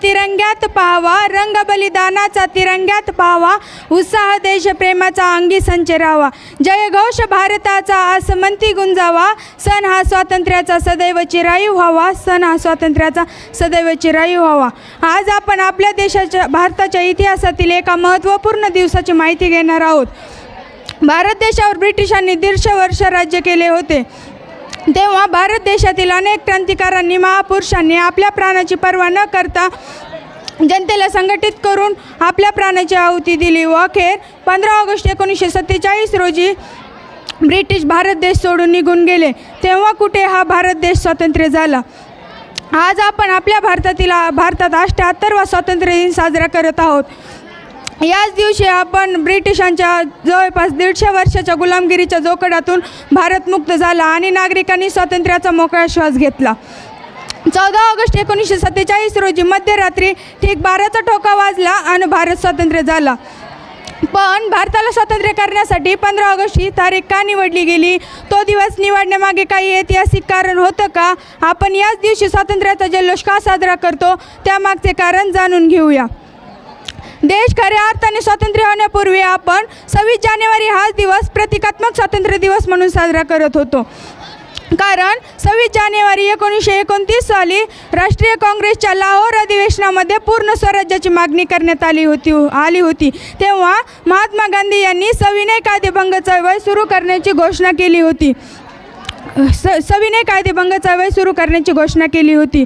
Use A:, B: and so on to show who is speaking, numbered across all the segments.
A: तिरंग्यात पाहावा, रंग बलिदानाचा तिरंग्यात पाहावा, उत्साह देशप्रेमाचा अंगी संचरावा, जयघोष भारताचा आसमंती गुंजावा, सण हा स्वातंत्र्याचा सदैव चिरायू व्हावा, सण हा स्वातंत्र्याचा सदैव चिरायू व्हावा। आज आपण आपल्या देशाच्या भारताच्या इतिहासातील एका महत्त्वपूर्ण दिवसाची माहिती घेणार आहोत। भारत देशावर ब्रिटिशांनी 150 वर्ष राज्य केले होते। तेव्हा भारत देशातील अनेक क्रांतिकारांनी, महापुरुषांनी आपल्या प्राणाची पर्वा न करता जनतेला संघटित करून आपल्या प्राणाची आहुती दिली व अखेर 15 ऑगस्ट 1947 रोजी ब्रिटिश भारत देश सोडून निघून गेले। तेव्हा कुठे हा भारत देश स्वतंत्र झाला। आज आपण आपल्या भारतात 78वा स्वातंत्र्य दिन साजरा करत आहोत। याच दिवशी आपण ब्रिटिशांच्या जवळपास 150 वर्षाच्या गुलामगिरीच्या जोखडातून भारत मुक्त झाला आणि नागरिकांनी स्वातंत्र्याचा मोकळा श्वास घेतला। 14 ऑगस्ट 1947 रोजी मध्यरात्री ठीक 12चा ठोका वाजला आणि भारत स्वतंत्र झाला। पण भारताला स्वातंत्र्य करण्यासाठी 15 ऑगस्ट ही तारीख का निवडली गेली? तो दिवस निवडण्यामागे काही ऐतिहासिक कारण होतं का? आपण याच दिवशी स्वातंत्र्याचा जल्लोष का साजरा करतो त्यामागचे कारण जाणून घेऊया। देश खऱ्या अर्थाने स्वातंत्र्य होण्यापूर्वी आपण 26 जानेवारी हा दिवस प्रतिकात्मक स्वातंत्र्य दिवस म्हणून साजरा करत होतो। कारण 26 जानेवारी 1929 साली राष्ट्रीय काँग्रेसच्या लाहोर अधिवेशनामध्ये पूर्ण स्वराज्याची मागणी करण्यात आली होती। तेव्हा महात्मा गांधी यांनी सविनय कायदेभंग चळवळ सुरू करण्याची घोषणा केली होती। सविनय कायदेभंग चळवळ सुरू करण्याची घोषणा केली होती।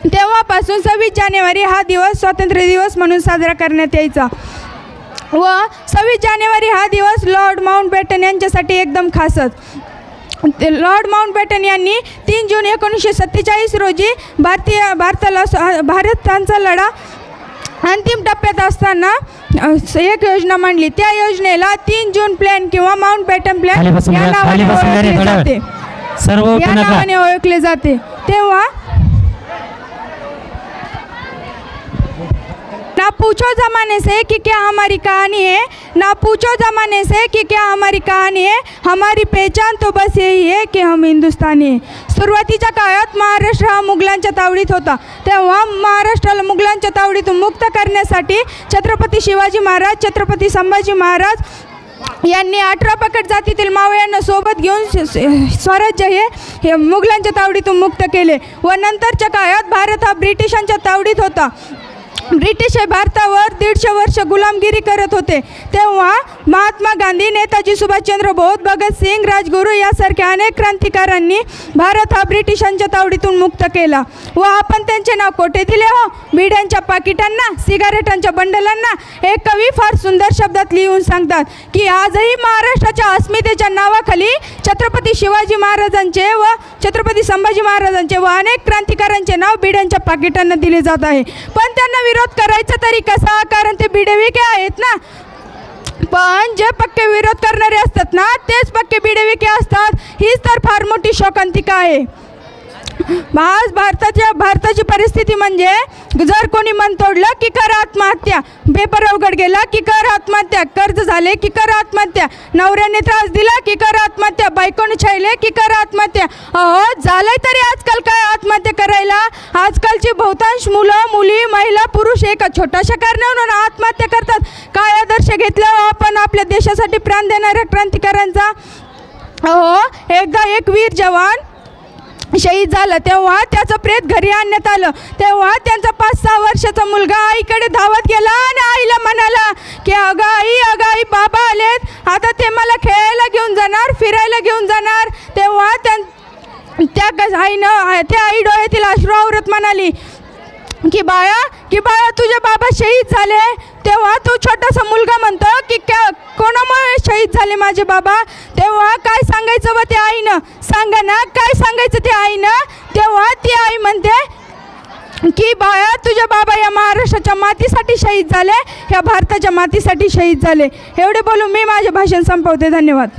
A: तेव्हापासून 26 जानेवारी हा दिवस स्वातंत्र्य दिवस म्हणून साजरा करण्यात यायचा व 26 जानेवारी हा दिवस लॉर्ड माउंटबॅटन यांच्यासाठी एकदम खासच। लॉर्ड माउंटबॅटन यांनी 3 जून 1947 रोजी भारताचा लढा अंतिम टप्प्यात असताना एक योजना मांडली। त्या योजनेला 3 जून प्लॅन किंवा माउंटबॅटन प्लॅन या नावाने ओळखले जाते। तेव्हा ना पूछो ज़माने से कि क्या हमारी कहानी है, ना पूछो ज़माने से कि क्या हमारी कहानी है, हमारी पहचान तो बस यही है कि हम हिंदुस्तानी है। सुरुवातीच्या काळात महाराष्ट्र हा मुघलांच्या तावडीत होता। तेव्हा महाराष्ट्राला मुघलांच्या तावडीतून मुक्त करण्यासाठी छत्रपती शिवाजी महाराज, छत्रपती संभाजी महाराज यांनी 18 पगड जातीतील मावळ्यांना सोबत घेऊन स्वराज्य हे मुघलांच्या तावडीतून मुक्त केले व नंतरच्या काळात भारत हा ब्रिटिशांच्या तावडीत होता। ब्रिटिश हे भारतावर 150 वर्ष गुलामगिरी करत होते। तेव्हा महात्मा गांधी, नेताजी सुभाषचंद्र बोस, भगतसिंग, राजगुरू यासारख्या अनेक क्रांतिकारांनी भारत हा ब्रिटिशांच्या तावडीतून मुक्त केला व आपण त्यांचे नाव कोठे दिले हो? बिड्यांच्या पाकिटांना, सिगारेटांच्या बंडलांना। एक कवी फार सुंदर शब्दात लिहून सांगतात की आजही महाराष्ट्राच्या अस्मितेच्या नावाखाली छत्रपती शिवाजी महाराजांचे व छत्रपती संभाजी महाराजांचे व अनेक क्रांतिकारांचे नाव बिड्यांच्या पाकिटांना दिले जात आहे। पण त्यांना विरोध करायचा तरी कसा? कारण ते बिडेविके आहेत ना। पण जे पक्के विरोध करणारे असतात ना तेच पक्के बिडेविके असतात। हीच तर फार मोठी शोकांतिका आहे। आज भारताची परिस्थिती म्हणजे जर कोणी मन तोडलं की कर आत्महत्या, पेपर अवघड गेला की कर आत्महत्या, कर्ज झाले की कर आत्महत्या, नवऱ्याने त्रास दिला की कर आत्महत्या, बायकोने छळले की कर आत्महत्या। अहो झालंय तरी आजकाल काय आत्महत्या करायला? आजकालची बहुतांश मुलं, मुली, महिला, पुरुष एका छोट्याशा कारणावरून आत्महत्या करतात। काय आदर्श घेतला आपण आपल्या देशासाठी प्राण देणाऱ्या क्रांतिकारांचा? अहो एकदा एक वीर जवान शहीद झाला तेव्हा त्याचं प्रेत घरी आणण्यात आलं। तेव्हा त्यांचा 5-6 वर्षाचा मुलगा आईकडे धावत गेला आणि आईला म्हणाला की अगं आई बाबा आलेत, आता ते मला खेळायला घेऊन जाणार, फिरायला घेऊन जाणार। तेव्हा त्या आई डोळ्यातील अश्रू आवरत म्हणाली की बाळा तुझे बाबा शहीद झाले। तेव्हा तो छोटासा मुलगा म्हणतो की कोणामुळे शहीद झाले माझे बाबा? तेव्हा काय सांगायचं व त्या आईनं? सांगा ना काय सांगायचं त्या आईनं? तेव्हा ती आई म्हणते की बाळा तुझे बाबा या महाराष्ट्राच्या मातीसाठी शहीद झाले, या भारताच्या मातीसाठी शहीद झाले। एवढे बोलून मी माझे भाषण संपवते। धन्यवाद।